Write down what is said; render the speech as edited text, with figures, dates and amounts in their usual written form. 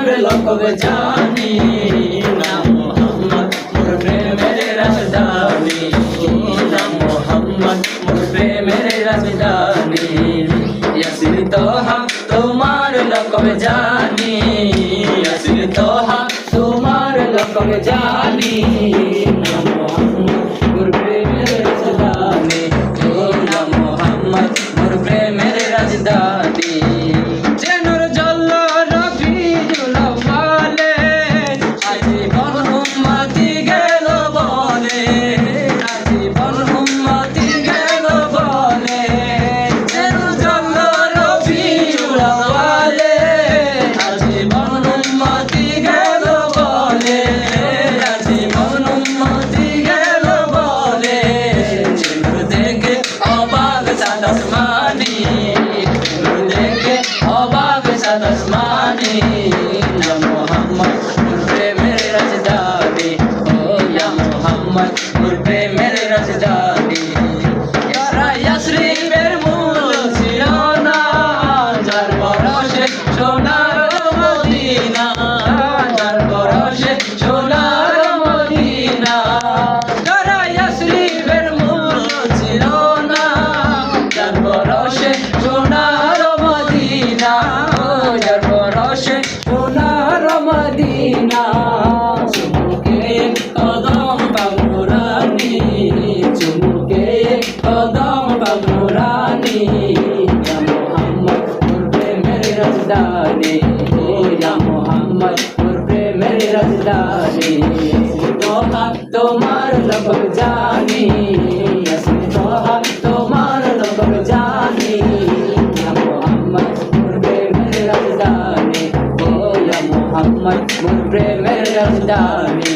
তোমার লকব জানি না মোহাম্মদ মোর প্রেমের রাজধানী না মোহাম্মদ মোর প্রেমের রাজধানী ইয়াসির তোহা তোমার লকব জানি ইয়াসির তোহা তোমার লকব জানি না মোহাম্মদ মোর প্রেমের রাজধানী ও না মোহাম্মদ মোর প্রেমের রাজধানী চেনর জল্ল রফিজুল আউয়ালে আজীবন উম্মতি গেল বলে আজীবন উম্মতি গেল বলে চেনর জল্ল রফিজুল আউয়ালে আজীবন উম্মতি গেল বলে আজীবন উম্মতি গেল বলে চেনর দেখে অবাক সাত আসমানি আসমানি ইয়া মোহাম্মদ মোর প্রেমের রাজধানী ও ইয়া মোহাম্মদ মোর প্রেমের রাজধানী যারা ইয়াসরিবের মূল ছিল না যার বরসে সোনার মদিনা যার বরসে সোনার মদিনা যারা ইয়াসরিবের মূল ছিল না যার বরসে সোনার মদিনা সোনার মদিনা চুমুকে কদম বাবুরানি চুমুকে কদম বাবুরানি ইয়া মোহাম্মদ মোর প্রেমের রাজধানী ও ইয়া মোহাম্মদ মোর প্রেমের রাজধানী তোহা তোমার লকব জানি ইয়াসির তোহা তোমার লকব জানি ইয়া মোহাম্মদ মোর প্রেমের রাজধানী মোহাম্মদ মোর প্রেমের রাজধানী।